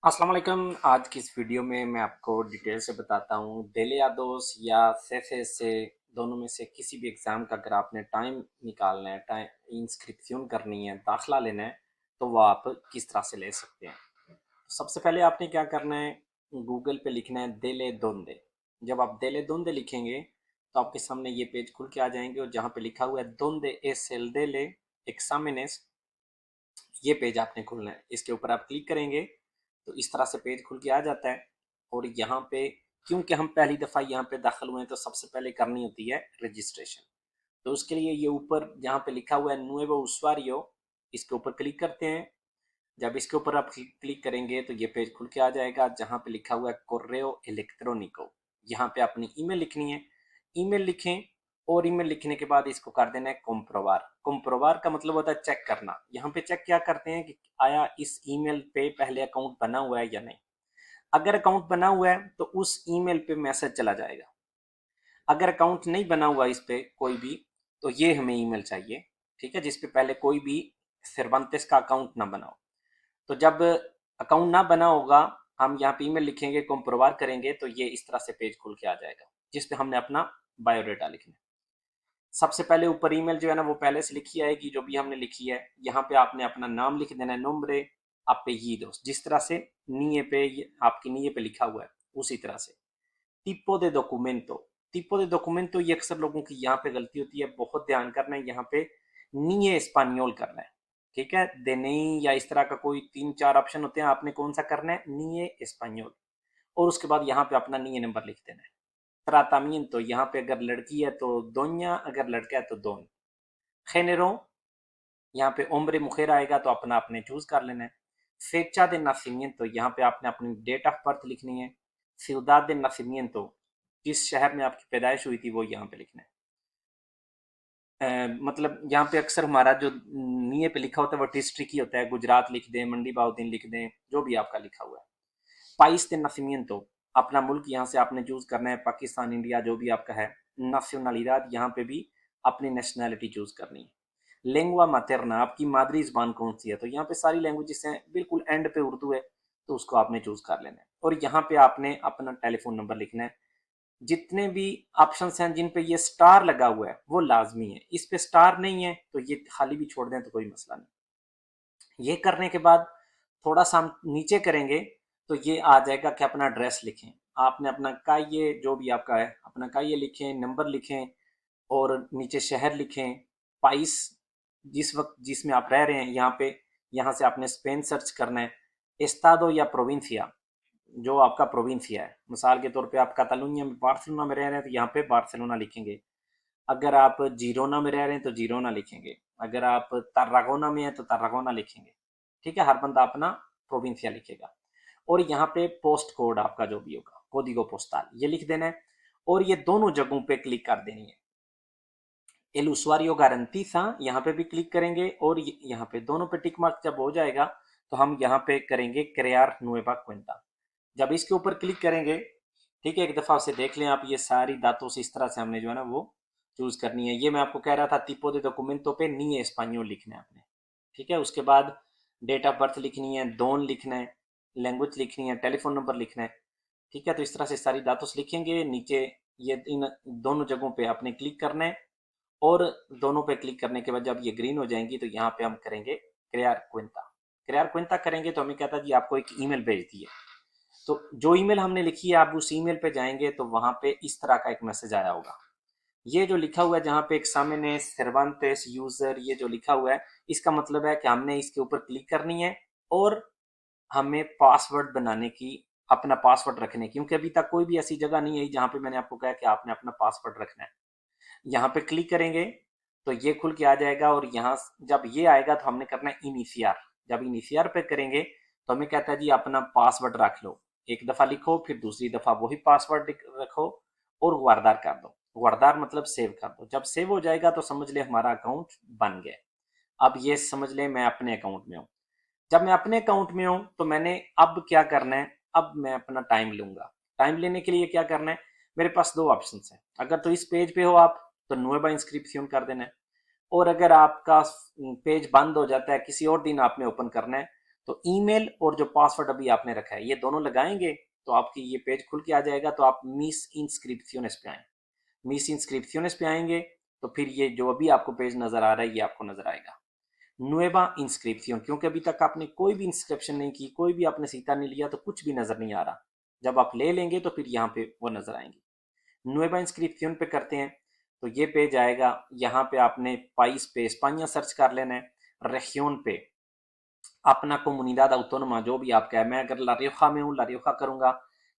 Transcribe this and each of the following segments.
अस्सलाम वालेकुम। आज की इस वीडियो में मैं आपको डिटेल से बताता हूँ डेलियादोस या सेफे से दोनों में से किसी भी एग्ज़ाम का अगर आपने टाइम निकालना है, टाइम इंस्क्रिप्शन करनी है, दाखिला लेना है, तो वो आप किस तरह से ले सकते हैं। सबसे पहले आपने क्या करना है, गूगल पे लिखना है देले दोंदे। जब आप देले दोंदे लिखेंगे तो आपके सामने ये पेज खुल के आ जाएंगे और जहाँ पे लिखा हुआ है दोंदे एस एल देले एग्जामिनेस, ये पेज आपने खोलना है। इसके ऊपर आप क्लिक करेंगे तो इस तरह से पेज खुल के आ जाता है। और यहाँ पे क्योंकि हम पहली दफ़ा यहाँ पे दाखिल हुए हैं तो सबसे पहले करनी होती है रजिस्ट्रेशन। तो उसके लिए ये ऊपर जहाँ पे लिखा हुआ है नुएवो उsuario, इसके ऊपर क्लिक करते हैं। जब इसके ऊपर आप क्लिक करेंगे तो ये पेज खुल के आ जाएगा जहाँ पे लिखा हुआ है कोर्रेओ इलेक्ट्रॉनिको। यहाँ पे अपनी ईमेल लिखनी है, ईमेल लिखें। और ईमेल लिखने के बाद इसको कर देना है कंप्रोबार। कंप्रोबार का मतलब होता है चेक करना। यहाँ पे चेक क्या करते हैं कि आया इस ईमेल पे पहले अकाउंट बना हुआ है या नहीं। अगर अकाउंट बना हुआ है तो उस ईमेल पे मैसेज चला जाएगा। अगर अकाउंट नहीं बना हुआ इस पे कोई भी, तो ये हमें ईमेल चाहिए, ठीक है, जिसपे पहले कोई भी सर्वांतेस का अकाउंट ना बना हो। तो जब अकाउंट ना बना होगा, हम यहाँ पे ईमेल लिखेंगे, कंप्रोबार करेंगे तो ये इस तरह से पेज खुल के आ जाएगा जिसपे हमने अपना बायोडाटा लिखना है। सबसे पहले ऊपर ईमेल जो है ना वो पहले से लिखी आएगी जो भी हमने लिखी है। यहाँ पे आपने अपना नाम लिख देना है, नोम्ब्रे apellidos, जिस तरह से नीए पे आपकी नीए पे लिखा हुआ है उसी तरह से। टिप्पो दे डॉक्यूमेंटो, टिप्पो दे डॉक्यूमेंटो, ये अक्सर लोगों की यहाँ पे गलती होती है, बहुत ध्यान करना है। यहाँ पे नीए स्पानियोल करना है, ठीक है। देनेई या इस तरह का कोई तीन चार ऑप्शन होते हैं, आपने कौन सा करना है, नीए स्पानियोल। और उसके बाद यहाँ पे अपना नीए नंबर लिख देना है। ट्रातामिento, यहाँ पे अगर लड़की है तो दोन्या, अगर लड़का है तो दोन। género, यहाँ पे ओम्ब्रे मुखेर आएगा तो अपना आपने चूज कर लेना है। फेचा दे नासिमिento, यहाँ पे आपने अपनी डेट ऑफ बर्थ लिखनी है। ciudad de nacimiento, जिस शहर में आपकी पैदाइश हुई थी वो यहाँ पे लिखना है। मतलब यहाँ पे अक्सर हमारा जो नीए पे लिखा होता है वो डिस्ट्रिक्ट ही होता है, गुजरात लिख दें, मंडी बाउद्दीन लिख दें, जो भी आपका लिखा हुआ है। पाइस दे नसीमिento, अपना मुल्क यहाँ से आपने चूज करना है, पाकिस्तान, इंडिया, जो भी आपका है। नाcionalidad, यहाँ पे भी अपनी नेशनैलिटी चूज करनी है। लेंगुआ materna, आपकी मादरी जबान कौन सी है, तो यहाँ पे सारी लैंग्वेजेस हैं, बिल्कुल एंड पे उर्दू है तो उसको आपने चूज कर लेना है। और यहाँ पे आपने अपना टेलीफोन नंबर लिखना है। जितने भी ऑप्शंस हैं जिन पे ये स्टार लगा हुआ है वो लाजमी है, इस पे स्टार नहीं है तो ये खाली भी छोड़ दें तो कोई मसला नहीं। ये करने के बाद थोड़ा सा हम नीचे करेंगे तो ये आ जाएगा कि अपना एड्रेस लिखें। आपने अपना ये जो भी आपका है अपना ये लिखें, नंबर लिखें और नीचे शहर लिखें। पाइस, जिस वक्त जिसमें आप रह रहे हैं यहाँ पे, यहाँ से आपने स्पेन सर्च करना है। एस्तादो या प्रोविंसिया, जो आपका प्रोविंसिया है, मिसाल के तौर पे आप कातालुनिया में बार्सिलोना में रह रहे हैं तो यहाँ पे बार्सिलोना लिखेंगे। अगर आप जीरोना में रह रहे हैं तो जीरोना लिखेंगे। अगर आप तारागोना में हैं तो तारागोना लिखेंगे। ठीक है, हर बंदा अपना प्रोविंसिया लिखेगा। और यहाँ पे पोस्ट कोड आपका जो भी होगा, कोडिगो पोस्टल, ये लिख देना है। और ये दोनों जगहों पे क्लिक कर देनी है। एल उsuario garantiza, यहाँ पे भी क्लिक करेंगे और यहाँ पे दोनों पे टिक मार्क जब हो जाएगा तो हम यहाँ पे करेंगे क्रेयार नुएवा क्वेंटा। जब इसके ऊपर क्लिक करेंगे, ठीक है, एक दफ़ा उसे देख लें आप, ये सारी दातों से इस तरह से हमने जो है ना वो चूज करनी है। ये मैं आपको कह रहा था tipo de documento पे नी एस्पानियोल लिखना है आपने, ठीक है। उसके बाद डेट ऑफ बर्थ लिखनी है, डोन लिखना है, लैंग्वेज लिखनी है, टेलीफोन नंबर लिखना है, ठीक है। तो इस तरह से सारी दातों से लिखेंगे। नीचे ये इन दोनों जगहों पे आपने क्लिक करना है। और दोनों पे क्लिक करने के बाद जब ये ग्रीन हो जाएंगी तो यहाँ पे हम करेंगे क्रेयार क्विंता। क्रेयार क्विंता करेंगे तो हमें कहता है जी आपको एक ईमेल भेज दी है। तो जो ईमेल हमने लिखी है आप उस ईमेल पे जाएंगे तो वहां पे इस तरह का एक मैसेज आया होगा। ये जो लिखा हुआ है जहाँ पे एक सामने सर्वांतेस यूजर ये जो लिखा हुआ है, इसका मतलब है कि हमने इसके ऊपर क्लिक करनी है और हमें पासवर्ड बनाने की, अपना पासवर्ड रखने की, क्योंकि अभी तक कोई भी ऐसी जगह नहीं आई जहाँ पे मैंने आपको कहा कि आपने अपना पासवर्ड रखना है। यहाँ पे क्लिक करेंगे तो ये खुल के आ जाएगा। और यहाँ जब ये आएगा तो हमने करना है इनिशियर। जब इनिशियर पे करेंगे तो हमें कहता है जी अपना पासवर्ड रख लो, एक दफा लिखो, फिर दूसरी दफा वही पासवर्ड रखो और वारदार कर दो। वारदार मतलब सेव कर दो। जब सेव हो जाएगा तो समझ ले हमारा अकाउंट बन गया। अब ये समझ ले मैं अपने अकाउंट में हूँ। जब मैं अपने अकाउंट में हूँ तो मैंने अब क्या करना है, अब मैं अपना टाइम लूंगा। टाइम लेने के लिए क्या करना है, मेरे पास दो ऑप्शन है। अगर तो इस पेज पे हो आप तो नुएवा इंस्क्रिप्शन कर देना है। और अगर आपका पेज बंद हो जाता है, किसी और दिन आपने ओपन करना है, तो ईमेल और जो पासवर्ड अभी आपने रखा है ये दोनों लगाएंगे तो आपकी ये पेज खुल के आ जाएगा। तो आप मिस इंस्क्रिप्शंस पे आए, मिस इंस्क्रिप्शंस पे आएंगे तो फिर ये जो अभी आपको पेज नजर आ रहा है ये आपको नजर आएगा। नुएवा इंस्क्रिप्शन, क्योंकि अभी तक आपने कोई भी इंस्क्रिप्शन नहीं की, कोई भी आपने सीता नहीं लिया, तो कुछ भी नजर नहीं आ रहा। जब आप ले लेंगे तो फिर यहाँ पे वो नजर आएंगे। नुएवा इंस्क्रिप्शन पे करते हैं तो ये पेज आएगा। यहाँ पे आपने पाइस पे स्पानिया सर्च कर लेना है। रेगियन पे अपना कोमुनिदाद autónoma जो भी आपका है, मैं अगर लारियोखा में हूँ लारियोखा करूंगा,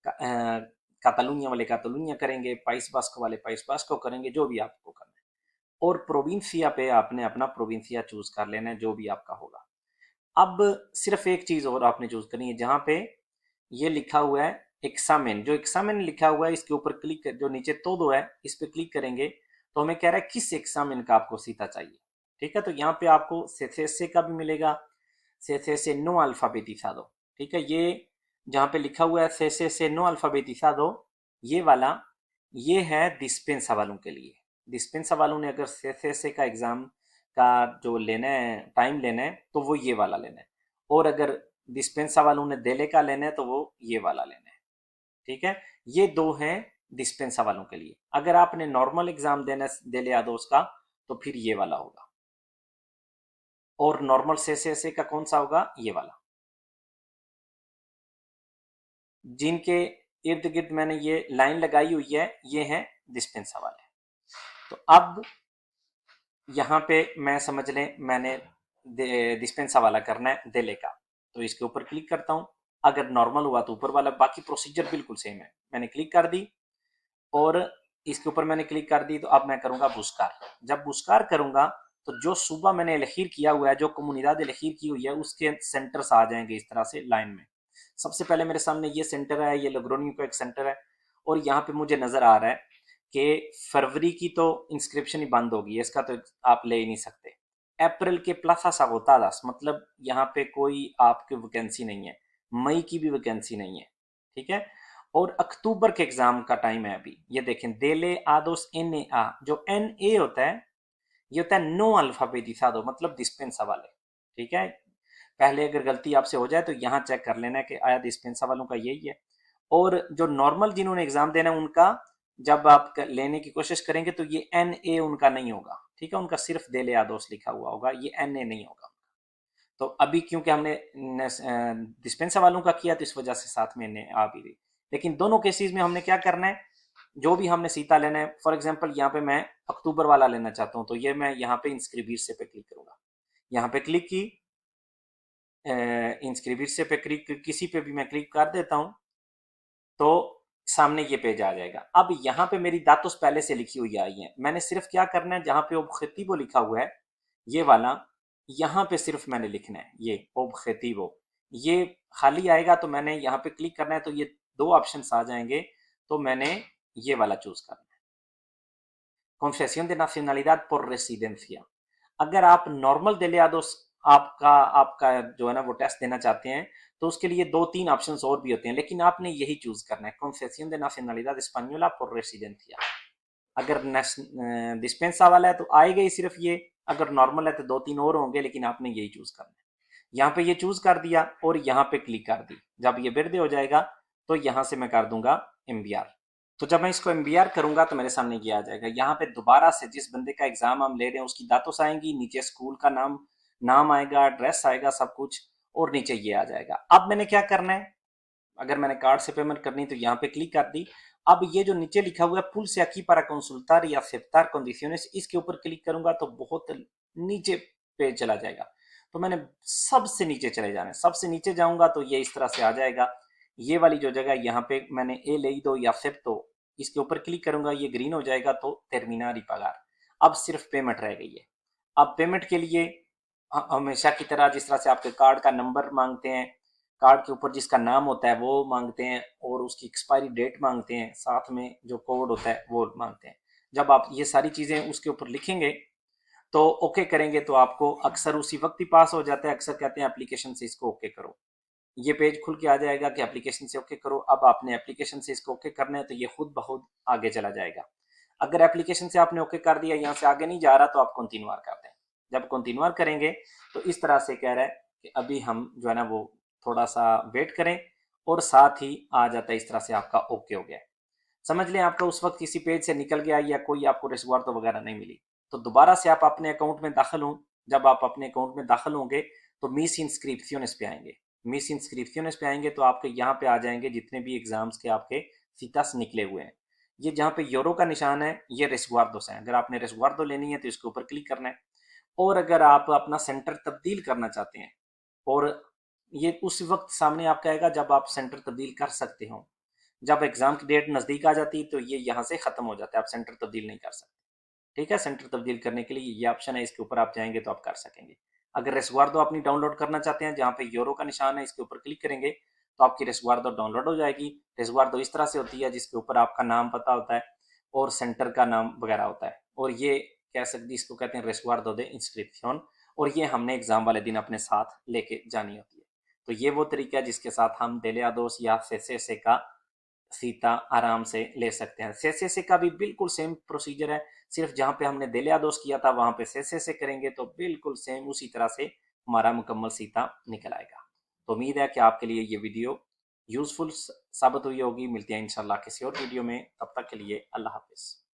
कातालुनिया वाले कातालुनिया करेंगे, पाइस बास्को वाले पाइस बास्को करेंगे, जो भी आपको करना है। और प्रोविंसिया पे आपने अपना प्रोविंसिया चूज कर लेना है जो भी आपका होगा। अब सिर्फ एक चीज और आपने चूज करनी है, जहां पे ये लिखा हुआ है एक्सामेन, जो एक्सामेन लिखा हुआ है इसके ऊपर क्लिक कर, जो नीचे todo है इस पे क्लिक करेंगे तो हमें कह रहा है किस एक्सामेन का आपको सीता चाहिए। ठीक है, तो यहाँ पे आपको से का भी मिलेगा, से नो अल्फाबेटिसादो। ठीक है, ये जहाँ पे लिखा हुआ है से नो अल्फाबेटिसादो, ये वाला ये है डिस्पेंसा वालों के लिए। डिस्पेंसा वालों ने अगर से का एग्जाम का जो लेना है, टाइम लेना है, तो वो ये वाला लेना है। और अगर डिस्पेंसा वालों ने देले का लेना है तो वो ये वाला लेना है। ठीक है, ये दो हैं डिस्पेंसा वालों के लिए। अगर आपने नॉर्मल एग्जाम देना देले आदोस का तो फिर ये वाला होगा। और नॉर्मल से का कौन सा होगा, ये वाला। जिनके इर्द गिर्द मैंने ये लाइन लगाई हुई है ये हैं डिस्पेंसा वाले। तो अब यहाँ पे मैं समझ लें मैंने डिस्पेंसा वाला करना है देले का, तो इसके ऊपर क्लिक करता हूँ। अगर नॉर्मल हुआ तो ऊपर वाला, बाकी प्रोसीजर बिल्कुल सेम है। मैंने क्लिक कर दी और इसके ऊपर मैंने क्लिक कर दी, तो अब मैं करूंगा बुस्कार। जब बुस्कार करूंगा तो जो सुबह मैंने एलखीर किया हुआ है, जो कोमुनिदाद एलखीर की हुई है, उसके सेंटर्स आ जाएंगे इस तरह से लाइन में। सबसे पहले मेरे सामने ये सेंटर है, ये लोग्रोनियो का एक सेंटर है। और यहाँ पे मुझे नजर आ रहा है कि फरवरी की तो इंस्क्रिप्शन ही बंद होगी, इसका तो आप ले ही नहीं सकते। अप्रैल के प्लाजा सागोतादास, मतलब यहाँ पे कोई आपकी वैकेंसी नहीं है। मई की भी वैकेंसी नहीं है। ठीक है, और अक्टूबर के एग्जाम का टाइम है अभी। ये देखें देले आदोस एन ए आ, जो एन ए होता है ये होता है नो अल्फाबेटिसादो, मतलब डिस्पेंसा वाले। ठीक है, पहले अगर गलती आपसे हो जाए तो यहाँ चेक कर लेना कि आया डिस्पेंसा वालों का यही है। और जो नॉर्मल जिन्होंने एग्जाम देना है उनका जब आप लेने की कोशिश करेंगे तो ये एन ए उनका नहीं होगा। ठीक है, उनका सिर्फ देले आदोस लिखा हुआ होगा, ये एन ए नहीं होगा। तो अभी क्योंकि हमने डिस्पेंसा वालों का किया तो इस वजह से साथ में एन आ भी रही। लेकिन दोनों केसेस में हमने क्या करना है, जो भी हमने सीता लेना है, फॉर एग्जाम्पल यहाँ पे मैं अक्टूबर वाला लेना चाहता हूँ तो ये मैं यहाँ पे इंस्क्रिबिर से पे क्लिक करूंगा। यहाँ पे क्लिक की, इंस्क्रिबिर से पे क्लिक, किसी पे भी मैं क्लिक कर देता हूँ तो सामने ये पेज आ जाएगा। अब यहाँ पे मेरी दातुस पहले से लिखी हुई आई है, मैंने सिर्फ क्या करना है, जहाँ पे ओबजेक्टिवो लिखा हुआ है ये वाला, यहाँ पे सिर्फ मैंने लिखना है ये ओबजेक्टिवो। ये खाली आएगा तो मैंने यहाँ पे क्लिक करना है तो ये दो ऑप्शन आ जाएंगे, तो मैंने ये वाला चूज करना है, कॉन्फेसियन de nacionalidad por residencia। अगर आप नॉर्मल देलियादोस आपका आपका जो है ना वो टेस्ट देना चाहते हैं तो उसके लिए दो तीन ऑप्शंस और भी होते हैं, लेकिन आपने यही चूज करना है, कॉन्फेसियन de nacionalidad española por residencia। अगर डिस्पेंसा वाला है तो आएगा ही सिर्फ ये, अगर नॉर्मल है तो दो तीन और होंगे, लेकिन आपने यही चूज करना है। यहाँ पे ये चूज कर दिया और यहाँ पे क्लिक कर दी। जब ये बिरदे हो जाएगा तो यहाँ से मैं कर दूंगा एमबीआर। तो जब मैं इसको एमबीआर करूंगा तो मेरे सामने ये आ जाएगा। यहाँ पे दोबारा से जिस बंदे का एग्जाम हम ले रहे हैं उसकी दातोस आएंगी, नीचे स्कूल का नाम नाम आएगा, एड्रेस आएगा, सब कुछ, और नीचे ये आ जाएगा। अब मैंने क्या करना है, अगर मैंने कार्ड से पेमेंट करनी तो यहाँ पे क्लिक कर दी। अब ये जो नीचे लिखा हुआ है पुल से aquí para consultar या aceptar condiciones, इसके ऊपर क्लिक करूंगा तो बहुत नीचे पे चला जाएगा। तो मैंने सबसे नीचे चले जाना है, सबसे नीचे जाऊंगा तो ये इस तरह से आ जाएगा। ये वाली जो जगह यहाँ पे मैंने ए ले दो या acepto, इसके ऊपर क्लिक करूंगा ये ग्रीन हो जाएगा, तो terminar y pagar। अब सिर्फ पेमेंट रह गई है। अब पेमेंट के लिए हमेशा की तरह जिस तरह से आपके कार्ड का नंबर मांगते हैं, कार्ड के ऊपर जिसका नाम होता है वो मांगते हैं, और उसकी एक्सपायरी डेट मांगते हैं, साथ में जो कोड होता है वो मांगते हैं। जब आप ये सारी चीज़ें उसके ऊपर लिखेंगे तो ओके करेंगे तो आपको अक्सर उसी वक्त ही पास हो जाता है। अक्सर कहते हैं एप्लीकेशन से इसको ओके करो, ये पेज खुल के आ जाएगा कि एप्लीकेशन से ओके करो। अब आपने एप्लीकेशन से इसको ओके करना है तो ये खुद ब खुद आगे चला जाएगा। अगर एप्लीकेशन से आपने ओके कर दिया, यहाँ से आगे नहीं जा रहा, तो आप कंटिन्यूअर कर दें। जब कंटिन्यूअर करेंगे तो इस तरह से कह रहा है कि अभी हम जो है ना वो थोड़ा सा वेट करें, और साथ ही आ जाता है इस तरह से आपका ओके हो गया। समझ लें आपका उस वक्त किसी पेज से निकल गया या कोई आपको रिस्वार्ड तो वगैरह नहीं मिली, तो दोबारा से आप अपने अकाउंट में दाखिल हों। जब आप अपने अकाउंट में दाखिल होंगे तो मिस इंस्क्रिप्शंस पे आएंगे। मिस इंस्क्रिप्शंस पे आएंगे तो आपके यहाँ पे आ जाएंगे जितने भी एग्जाम्स के आपके सीतास निकले हुए हैं। ये जहाँ पे यूरो का निशान है ये रेस्वार्डो से है। अगर आपने रेस्वार्डो लेनी है तो इसके ऊपर क्लिक करना है। और अगर आप अपना सेंटर तब्दील करना चाहते हैं, और ये उस वक्त सामने आपका आएगा जब आप सेंटर तब्दील कर सकते हो। जब एग्जाम की डेट नज़दीक आ जाती है तो ये यहाँ से ख़त्म हो जाता है, आप सेंटर तब्दील नहीं कर सकते। ठीक है, सेंटर तब्दील करने के लिए ये ऑप्शन है, इसके ऊपर आप जाएंगे तो आप कर सकेंगे। अगर रेस्वार्डो अपनी डाउनलोड करना चाहते हैं, जहाँ पे यूरो का निशान है इसके ऊपर क्लिक करेंगे तो आपकी रेस्वार्डो डाउनलोड हो जाएगी। रेस्वार्डो इस तरह से होती है जिसके ऊपर आपका नाम पता होता है और सेंटर का नाम वगैरह होता है, और ये कह सकते इसको कहते हैं रेस्वार्डो दे इंस्क्रिप्शन। और ये हमने एग्जाम वाले दिन अपने साथ लेके जानी होती है। तो ये वो तरीका है जिसके साथ हम डेलियादोस या सेसे का सीता आराम से ले सकते हैं। सेसे का भी बिल्कुल सेम प्रोसीजर है, सिर्फ जहाँ पे हमने देलियादोस किया था वहां पे सेसे करेंगे तो बिल्कुल सेम उसी तरह से हमारा मुकम्मल सीता निकल आएगा। तो उम्मीद है कि आपके लिए ये वीडियो यूजफुल साबित हुई होगी। मिलती है इंशाल्लाह किसी और वीडियो में, तब तक के लिए अल्लाह हाफिज।